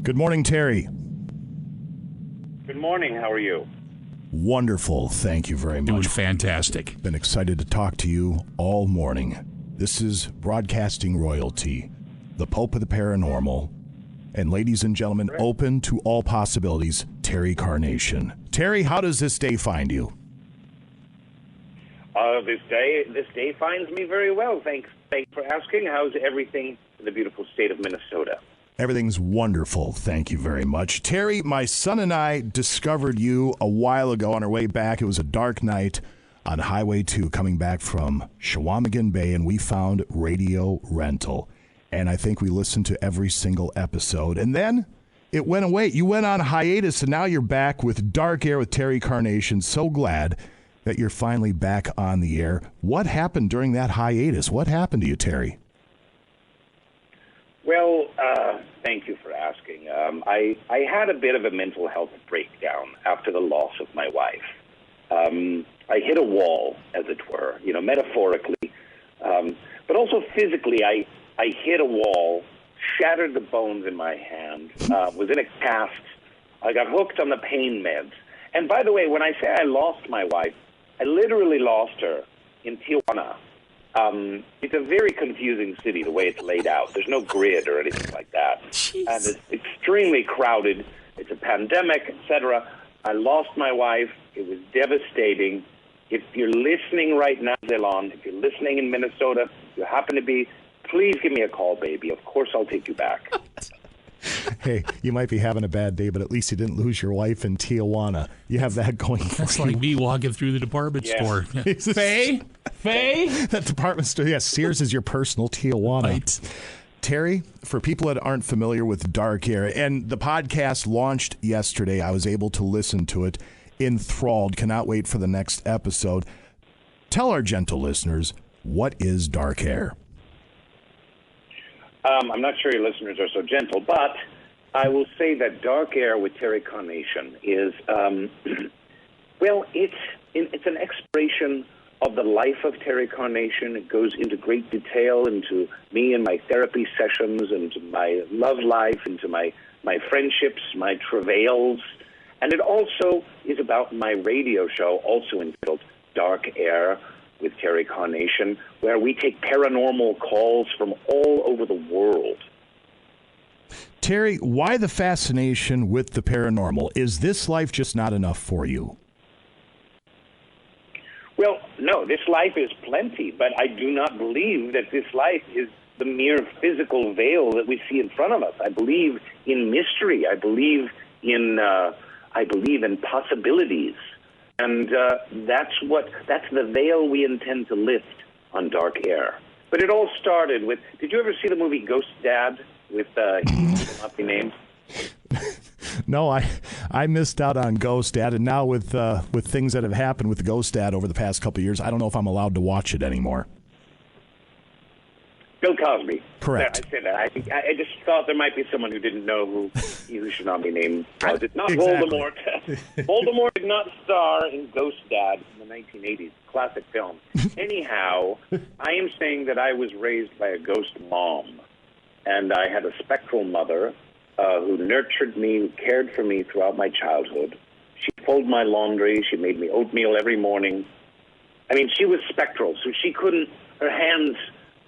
Good morning, Terry. Good morning. How are you? Wonderful. Thank you very much. Doing fantastic. Been excited to talk to you all morning. This is broadcasting royalty, the Pope of the Paranormal, and ladies and gentlemen, open to all possibilities, Terry Carnation. Terry, how does this day find you? This day finds me very well. Thanks for asking. How's everything in the beautiful state of Minnesota? Everything's wonderful. Thank you very much. Terry, my son and I discovered you a while ago on our way back. It was a dark night on Highway 2 coming back from Chequamegon Bay, and we found Radio Rental. And I think we listened to every single episode. And then it went away. You went on hiatus, and now you're back with Dark Air with Terry Carnation. So glad that you're finally back on the air. What happened during that hiatus? What happened to you, Terry? Well, thank you for asking. I had a bit of a mental health breakdown after the loss of my wife. I hit a wall, as it were, metaphorically, but also physically. I hit a wall, shattered the bones in my hand, was in a cast. I got hooked on the pain meds. And by the way, when I say I lost my wife, I literally lost her in Tijuana. It's a very confusing city, the way it's laid out. There's no grid or anything like that. Jeez. And it's extremely crowded. It's a pandemic, etc. I lost my wife. It was devastating. If you're listening right now, Zelon, if you're listening in Minnesota, if you happen to be, please give me a call, baby. Of course I'll take you back. Hey, you might be having a bad day, but at least you didn't lose your wife in Tijuana. You have that going for That's you. like me walking through the department store. Faye? That department store. Yeah, Sears is your personal Tijuana. Right. Terry, for people that aren't familiar with Dark Air, and the podcast launched yesterday, I was able to listen to it, enthralled, cannot wait for the next episode. Tell our gentle listeners, what is Dark Air? I'm not sure your listeners are so gentle, but I will say that Dark Air with Terry Carnation is, it's an exploration of the life of Terry Carnation. It goes into great detail into me and my therapy sessions, into my love life, into my friendships, my travails. And it also is about my radio show, also entitled Dark Air with Terry Carnation, where we take paranormal calls from all over the world. Terry, why the fascination with the paranormal? Is this life just not enough for you? Well, no, this life is plenty, but I do not believe that this life is the mere physical veil that we see in front of us. I believe in mystery. I believe in possibilities. And that's the veil we intend to lift on Dark Air. But it all started with, did you ever see the movie Ghost Dad with, he will not be named? No, I missed out on Ghost Dad, and now with things that have happened with Ghost Dad over the past couple of years, I don't know if I'm allowed to watch it anymore. Bill Cosby. Correct. I said that. I just thought there might be someone who didn't know who should not be named. It's not Exactly. Voldemort. Voldemort did not star in Ghost Dad in the 1980s. Classic film. Anyhow, I am saying that I was raised by a ghost mom, and I had a spectral mother who nurtured me, who cared for me throughout my childhood. She folded my laundry. She made me oatmeal every morning. I mean, she was spectral, so her hands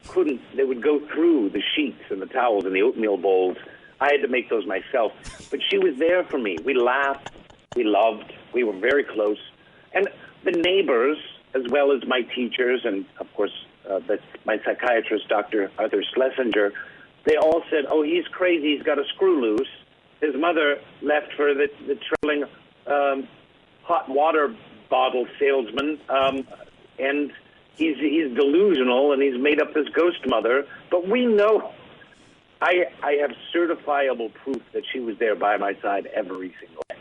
couldn't, they would go through the sheets and the towels and the oatmeal bowls. I had to make those myself. But she was there for me. We laughed, we loved, we were very close. And the neighbors, as well as my teachers, and of course my psychiatrist, Dr. Arthur Schlesinger, they all said, oh, he's crazy, he's got a screw loose. His mother left for the traveling hot water bottle salesman, and he's delusional, and he's made up this ghost mother. But we know, I have certifiable proof that she was there by my side every single day.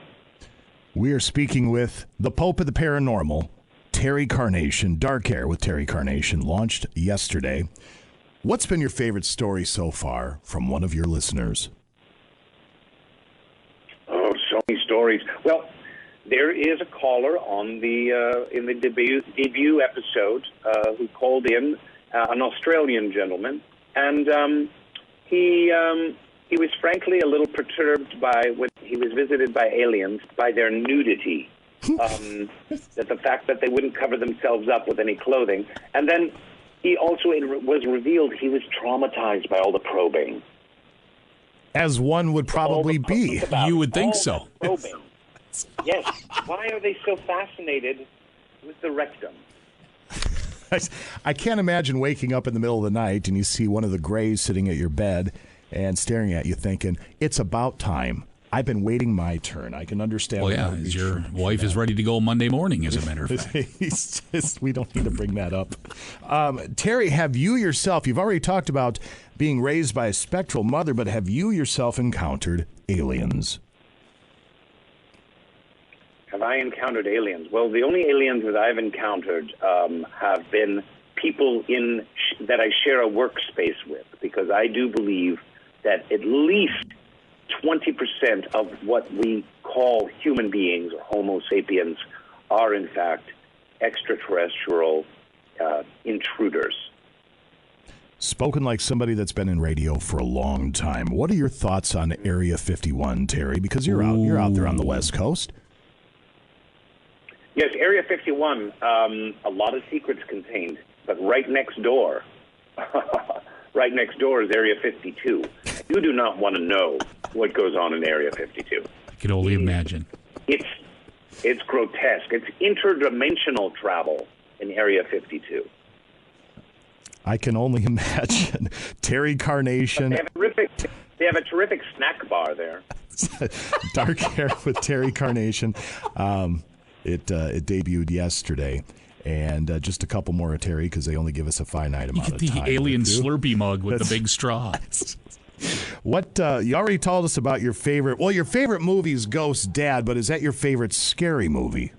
We are speaking with the Pope of the Paranormal, Terry Carnation. Dark Air with Terry Carnation launched yesterday. What's been your favorite story so far from one of your listeners? Oh, so many stories. Well, there is a caller on in the debut episode who called in, an Australian gentleman, and he he was frankly a little perturbed by when he was visited by aliens, by their nudity. That the fact that they wouldn't cover themselves up with any clothing. And then he also, it was revealed he was traumatized by all the probing. As one would probably be. You would think so. Probing. Yes. Why are they so fascinated with the rectum? I can't imagine waking up in the middle of the night and you see one of the Greys sitting at your bed and staring at you thinking, it's about time. I've been waiting my turn. I can understand. Well, yeah, your wife is ready to go Monday morning, as a matter of fact. We don't need to bring that up. Terry, have you yourself, you've already talked about being raised by a spectral mother, but have you yourself encountered aliens? Have I encountered aliens? Well, the only aliens that I've encountered have been people that I share a workspace with, because I do believe that at least 20% of what we call human beings, or Homo sapiens, are in fact extraterrestrial intruders. Spoken like somebody that's been in radio for a long time. What are your thoughts on Area 51, Terry? Because you're out there on the West Coast. Yes, Area 51, a lot of secrets contained, but right next door, is Area 52. You do not want to know what goes on in Area 52. I can only imagine. It's grotesque. It's interdimensional travel in Area 52. I can only imagine. Terry Carnation. They have a terrific snack bar there. Dark Hair with Terry Carnation. It debuted yesterday. And just a couple more, Terry, because they only give us a finite amount of time. The alien Slurpee mug with the big straw. What you already told us about your favorite. Well, your favorite movie is Ghost Dad, but is that your favorite scary movie?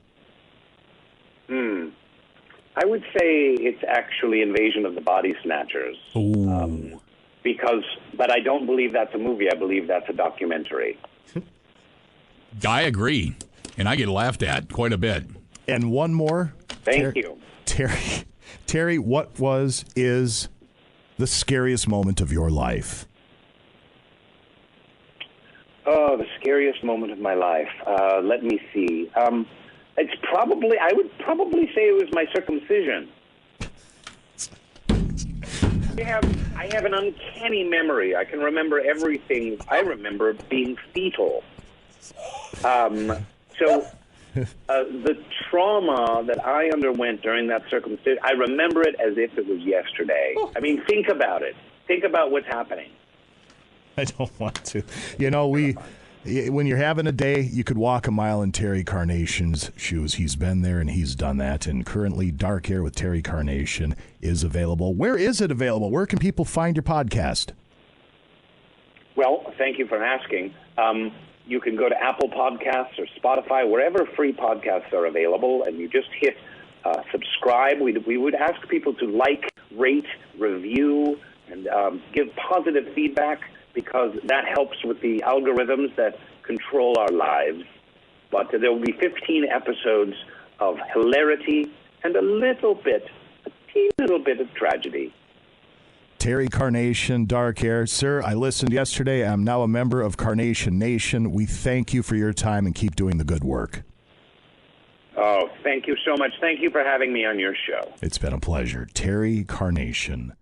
I would say it's actually Invasion of the Body Snatchers. Ooh. But I don't believe that's a movie. I believe that's a documentary. I agree, and I get laughed at quite a bit. And one more. Thank you. Terry, what is the scariest moment of your life? Oh, the scariest moment of my life. Let me see. I would probably say it was my circumcision. I have an uncanny memory. I can remember everything. I remember being fetal. The trauma that I underwent during that circumcision, I remember it as if it was yesterday. I mean, think about it. Think about what's happening. I don't want to. When you're having a day, you could walk a mile in Terry Carnation's shoes. He's been there and he's done that. And currently, Dark Hair with Terry Carnation is available. Where is it available? Where can people find your podcast? Well, thank you for asking. You can go to Apple Podcasts or Spotify, wherever free podcasts are available, and you just hit subscribe. We would ask people to like, rate, review, and give positive feedback, because that helps with the algorithms that control our lives. But there will be 15 episodes of hilarity and a teeny little bit of tragedy. Terry Carnation, Dark Hair. Sir, I listened yesterday. I'm now a member of Carnation Nation. We thank you for your time and keep doing the good work. Oh, thank you so much. Thank you for having me on your show. It's been a pleasure. Terry Carnation.